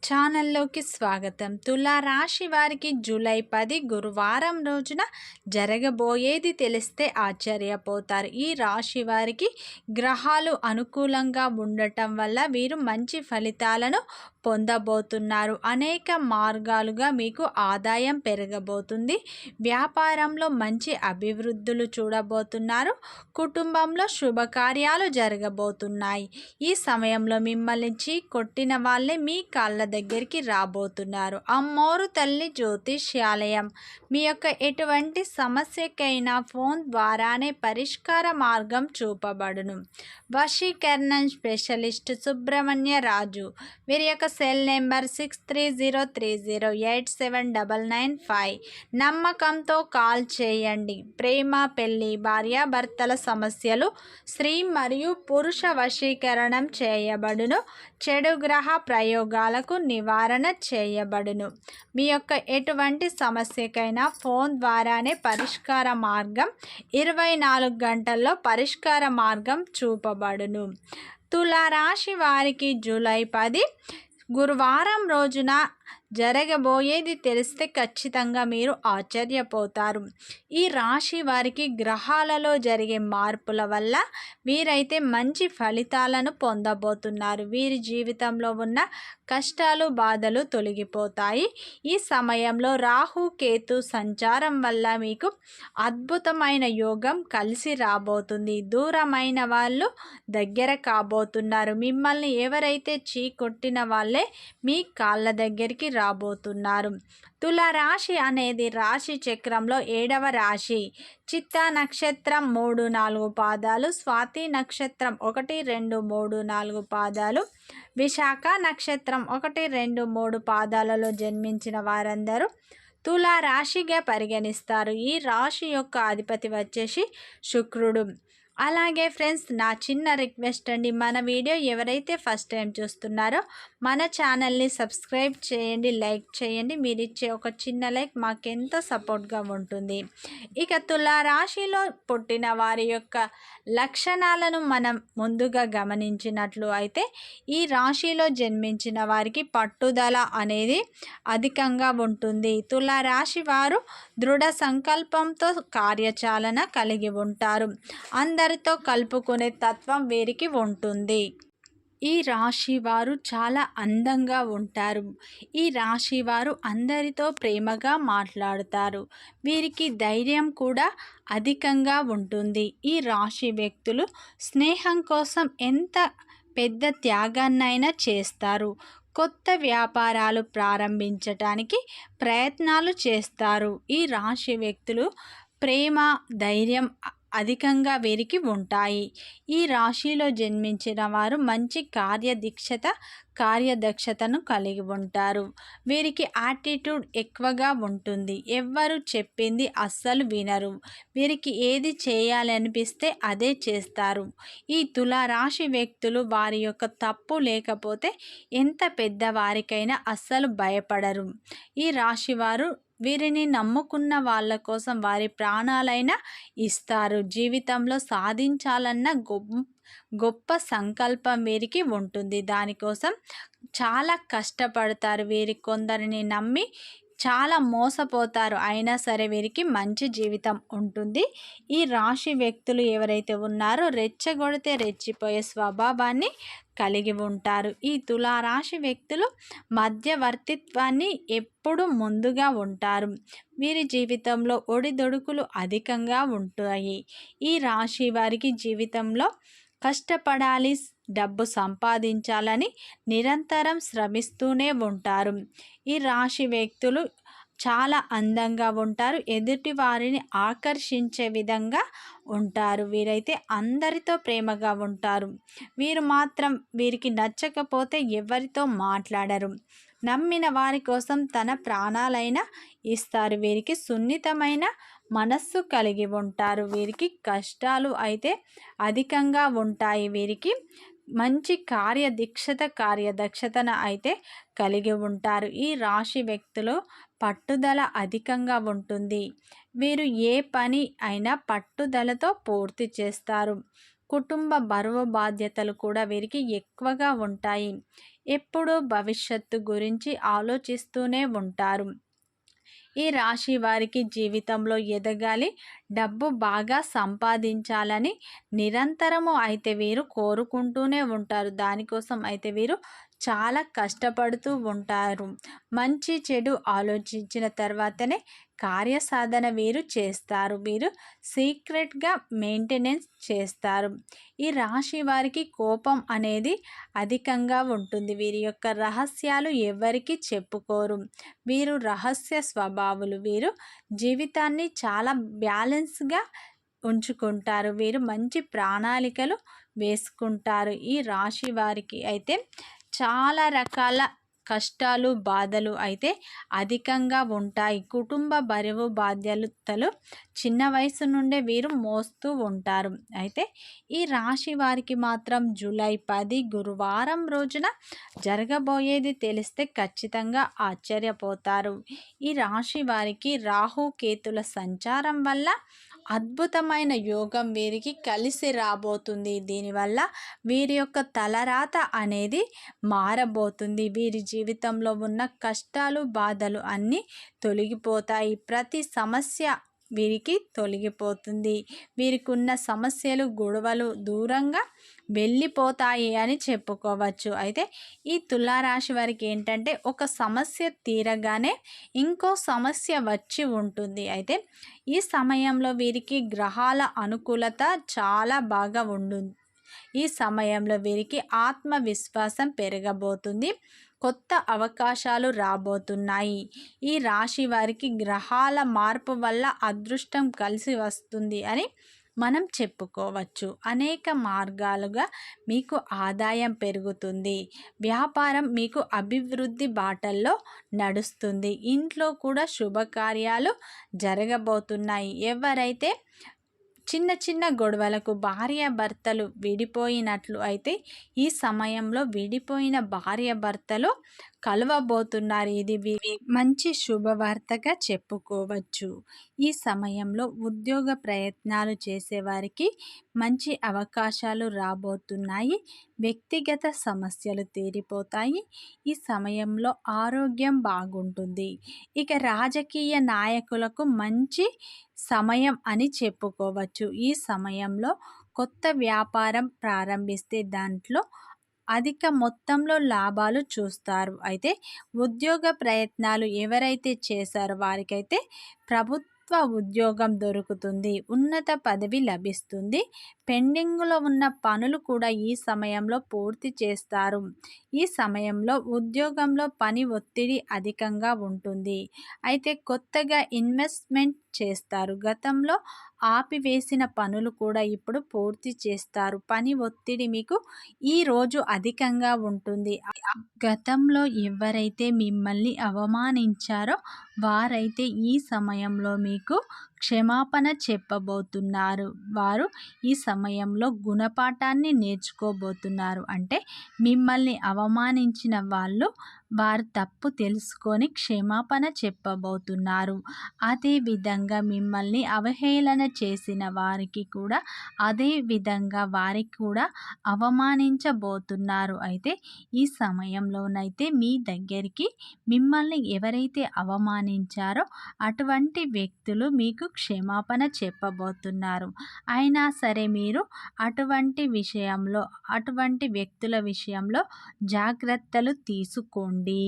ఛానల్లోకి స్వాగతం. తులా రాశి వారికి జూలై 10 గురువారం రోజున జరగబోయేది తెలిస్తే ఆశ్చర్యపోతారు. ఈ రాశి వారికి గ్రహాలు అనుకూలంగా ఉండటం వల్ల వీరు మంచి ఫలితాలను పొందబోతున్నారు. అనేక మార్గాలుగా మీకు ఆదాయం పెరగబోతుంది. వ్యాపారంలో మంచి అభివృద్ధులు చూడబోతున్నారు. కుటుంబంలో శుభకార్యాలు జరగబోతున్నాయి. ఈ సమయంలో మిమ్మల్ని కొట్టిన వాళ్ళే మీ కాళ్ళ దగ్గరికి రాబోతున్నారు. అమ్మోరు తల్లి జ్యోతిష్యాలయం మీ యొక్క ఎటువంటి సమస్యకైనా ఫోన్ ద్వారానే పరిష్కార మార్గం చూపబడును. వశీకరణం స్పెషలిస్ట్ సుబ్రహ్మణ్య రాజు. వీరి యొక్క సెల్ నెంబర్ 6303087995. నమ్మకంతో కాల్ చేయండి. ప్రేమ, పెళ్లి, భార్యాభర్తల సమస్యలు, స్త్రీ మరియు పురుష వశీకరణం చేయబడును. చెడు గ్రహ ప్రయోగాలకు నివారణ చేయబడును. మీ యొక్క ఎటువంటి సమస్యకైనా ఫోన్ ద్వారానే పరిష్కార మార్గం 24 గంటల్లో పరిష్కార మార్గం చూపబడును. తులారాశి వారికి జూలై 10 గురువారం రోజున జరగబోయేది తెలిస్తే ఖచ్చితంగా మీరు ఆశ్చర్యపోతారు. ఈ రాశి వారికి గ్రహాలలో జరిగే మార్పుల వల్ల వీరైతే మంచి ఫలితాలను పొందబోతున్నారు. వీరి జీవితంలో ఉన్న కష్టాలు, బాధలు తొలగిపోతాయి. ఈ సమయంలో రాహు, కేతు సంచారం వల్ల మీకు అద్భుతమైన యోగం కలిసి రాబోతుంది. దూరమైన వాళ్ళు దగ్గర కాబోతున్నారు. మిమ్మల్ని ఎవరైతే కొట్టిన వాళ్ళే మీ కాళ్ళ దగ్గరికి రాబోతున్నారు. తులారాశి అనేది రాశి చక్రంలో 7వ రాశి. చిత్తా నక్షత్రం 3-4 పాదాలు, స్వాతి నక్షత్రం 1, 2, 3, 4 పాదాలు, విశాఖ నక్షత్రం 1, 2, 3 పాదాలలో జన్మించిన వారందరూ తులారాశిగా పరిగణిస్తారు. ఈ రాశి యొక్క అధిపతి వచ్చేసి శుక్రుడు. అలాగే ఫ్రెండ్స్, నా చిన్న రిక్వెస్ట్ అండి, మన వీడియో ఎవరైతే ఫస్ట్ టైం చూస్తున్నారో మన ఛానల్ని సబ్స్క్రైబ్ చేయండి, లైక్ చేయండి. మీరు ఇచ్చే ఒక చిన్న లైక్ మాకెంతో సపోర్ట్గా ఉంటుంది. ఇక తులారాశిలో పుట్టిన వారి యొక్క లక్షణాలను మనం ముందుగా గమనించినట్లు అయితే ఈ రాశిలో జన్మించిన వారికి పట్టుదల అనేది అధికంగా ఉంటుంది. తులారాశి వారు దృఢ సంకల్పంతో కార్యాచరణ కలిగి ఉంటారు. అందరితో కలుపుకునే తత్వం వీరికి ఉంటుంది. ఈ రాశి వారు చాలా అందంగా ఉంటారు. ఈ రాశి వారు అందరితో ప్రేమగా మాట్లాడుతారు. వీరికి ధైర్యం కూడా అధికంగా ఉంటుంది. ఈ రాశి వ్యక్తులు స్నేహం కోసం ఎంత పెద్ద త్యాగాన్నైనా చేస్తారు. కొత్త వ్యాపారాలు ప్రారంభించటానికి ప్రయత్నాలు చేస్తారు. ఈ రాశి వ్యక్తులు ప్రేమ, ధైర్యం అధికంగా వీరికి ఉంటాయి. ఈ రాశిలో జన్మించిన వారు మంచి కార్యదక్షతను కలిగి ఉంటారు. వీరికి యాటిట్యూడ్ ఎక్కువగా ఉంటుంది. ఎవ్వరు చెప్పింది అస్సలు వినరు. వీరికి ఏది చేయాలనిపిస్తే అదే చేస్తారు. ఈ తులారాశి వ్యక్తులు వారి యొక్క తప్పు లేకపోతే ఎంత పెద్దవారికైనా అస్సలు భయపడరు. ఈ రాశివారు వీరిని నమ్ముకున్న వాళ్ళ కోసం వారి ప్రాణాలైనా ఇస్తారు. జీవితంలో సాధించాలన్న గొప్ప సంకల్పం వీరికి ఉంటుంది. దానికోసం చాలా కష్టపడతారు. వీరి కొందరిని నమ్మి చాలా మోసపోతారు. అయినా సరే వీరికి మంచి జీవితం ఉంటుంది. ఈ రాశి వ్యక్తులు ఎవరైతే ఉన్నారో రెచ్చగొడితే రెచ్చిపోయే స్వభావాన్ని కలిగి ఉంటారు. ఈ తులారాశి వ్యక్తులు మధ్యవర్తిత్వాన్ని ఎప్పుడు ముందుగా ఉంటారు. వీరి జీవితంలో ఒడిదొడుకులు అధికంగా ఉంటాయి. ఈ రాశి వారికి జీవితంలో కష్టపడాలి, డబ్బు సంపాదించాలని నిరంతరం శ్రమిస్తూనే ఉంటారు. ఈ రాశి వ్యక్తులు చాలా అందంగా ఉంటారు. ఎదుటి వారిని ఆకర్షించే విధంగా ఉంటారు. వీరైతే అందరితో ప్రేమగా ఉంటారు. వీరికి నచ్చకపోతే ఎవరితో మాట్లాడరు. నమ్మిన వారి కోసం తన ప్రాణాలైనా ఇస్తారు. వీరికి సున్నితమైన మనస్సు కలిగి ఉంటారు. వీరికి కష్టాలు అయితే అధికంగా ఉంటాయి. వీరికి మంచి కార్యదక్షతను అయితే కలిగి ఉంటారు. ఈ రాశి వ్యక్తులు పట్టుదల అధికంగా ఉంటుంది. వీరు ఏ పని అయినా పట్టుదలతో పూర్తి చేస్తారు. కుటుంబ బరువు బాధ్యతలు కూడా వీరికి ఎక్కువగా ఉంటాయి. ఎప్పుడూ భవిష్యత్తు గురించి ఆలోచిస్తూనే ఉంటారు. ఈ రాశి వారికి జీవితంలో ఎదగాలి, డబ్బు బాగా సంపాదించాలని నిరంతరము అయితే వీరు కోరుకుంటూనే ఉంటారు. దానికోసం అయితే వీరు చాలా కష్టపడుతూ ఉంటారు. మంచి చెడు ఆలోచించిన తర్వాతనే కార్యసాధన వీరు చేస్తారు. వీరు సీక్రెట్గా మెయింటెనెన్స్ చేస్తారు. ఈ రాశి వారికి కోపం అనేది అధికంగా ఉంటుంది. వీరి యొక్క రహస్యాలు ఎవరికి చెప్పుకోరు. వీరు రహస్య స్వభావులు. వీరు జీవితాన్ని చాలా బ్యాలెన్స్గా ఉంచుకుంటారు. వీరు మంచి ప్రణాళికలు వేసుకుంటారు. ఈ రాశి వారికి అయితే చాలా రకాల కష్టాలు బాధలు అయితే అధికంగా ఉంటాయి. కుటుంబ బరువు బాధ్యతలు చిన్న వయసు నుండే వీరు మోస్తూ ఉంటారు. అయితే ఈ రాశి వారికి మాత్రం జూలై 10 గురువారం రోజున జరగబోయేది తెలిస్తే ఖచ్చితంగా ఆశ్చర్యపోతారు. ఈ రాశి వారికి రాహు కేతుల సంచారం వల్ల అద్భుతమైన యోగం వీరికి కలిసి రాబోతుంది. దీనివల్ల వీరి యొక్క తలరాత అనేది మారబోతుంది. వీరి జీవితంలో ఉన్న కష్టాలు బాధలు అన్నీ తొలగిపోతాయి. ప్రతి సమస్య వీరికి తొలగిపోతుంది. వీరికి ఉన్న సమస్యలు గొడవలు దూరంగా వెళ్ళిపోతాయి అని చెప్పుకోవచ్చు. అయితే ఈ తులారాశి వారికి ఏంటంటే ఒక సమస్య తీరగానే ఇంకో సమస్య వచ్చి ఉంటుంది. అయితే ఈ సమయంలో వీరికి గ్రహాల అనుకూలత చాలా బాగా ఈ సమయంలో వీరికి ఆత్మవిశ్వాసం పెరగబోతుంది. కొత్త అవకాశాలు రాబోతున్నాయి. ఈ రాశి వారికి గ్రహాల మార్పు వల్ల అదృష్టం కలిసి వస్తుంది అని మనం చెప్పుకోవచ్చు. అనేక మార్గాలుగా మీకు ఆదాయం పెరుగుతుంది. వ్యాపారం మీకు అభివృద్ధి బాటల్లో నడుస్తుంది. ఇంట్లో కూడా శుభకార్యాలు జరగబోతున్నాయి. ఎవరైతే చిన్న చిన్న గొడవలకు భార్యాభర్తలు విడిపోయినట్లు అయితే ఈ సమయంలో విడిపోయిన భార్యాభర్తలు కలవబోతున్నారు. ఇది మంచి శుభవార్తగా చెప్పుకోవచ్చు. ఈ సమయంలో ఉద్యోగ ప్రయత్నాలు చేసేవారికి మంచి అవకాశాలు రాబోతున్నాయి. వ్యక్తిగత సమస్యలు తీరిపోతాయి. ఈ సమయంలో ఆరోగ్యం బాగుంటుంది. ఇక రాజకీయ నాయకులకు మంచి సమయం అని చెప్పుకోవచ్చు. ఈ సమయంలో కొత్త వ్యాపారం ప్రారంభిస్తే దాంట్లో అధిక మొత్తంలో లాభాలు చూస్తారు. అయితే ఉద్యోగ ప్రయత్నాలు ఎవరైతే చేశారో వారికైతే ప్రభుత్వ ఉద్యోగం దొరుకుతుంది. ఉన్నత పదవి లభిస్తుంది. పెండింగ్లో ఉన్న పనులు కూడా ఈ సమయంలో పూర్తి చేస్తారు. ఈ సమయంలో ఉద్యోగంలో పని ఒత్తిడి అధికంగా ఉంటుంది. అయితే కొత్తగా ఇన్వెస్ట్మెంట్ చేస్తారు. గతంలో ఆపివేసిన పనులు కూడా ఇప్పుడు పూర్తి చేస్తారు. పని ఒత్తిడి మీకు ఈరోజు అధికంగా ఉంటుంది. గతంలో ఎవరైతే మిమ్మల్ని అవమానించారో వారైతే ఈ సమయంలో మీకు క్షమాపణ చెప్పబోతున్నారు. వారు ఈ సమయంలో గుణపాఠాన్ని నేర్చుకోబోతున్నారు. అంటే మిమ్మల్ని అవమానించిన వాళ్ళు వారు తప్పు తెలుసుకొని క్షమాపణ చెప్పబోతున్నారు. అదేవిధంగా మిమ్మల్ని అవహేళన చేసిన వారికి కూడా అదే విధంగా వారికి కూడా అవమానించబోతున్నారు. అయితే ఈ సమయంలోనైతే మీ దగ్గరికి మిమ్మల్ని ఎవరైతే అవమానించారో అటువంటి వ్యక్తులు మీకు క్షమాపణ చెప్పబోతున్నారు. అయినా సరే మీరు అటువంటి వ్యక్తుల విషయంలో జాగ్రత్తలు తీసుకోండి.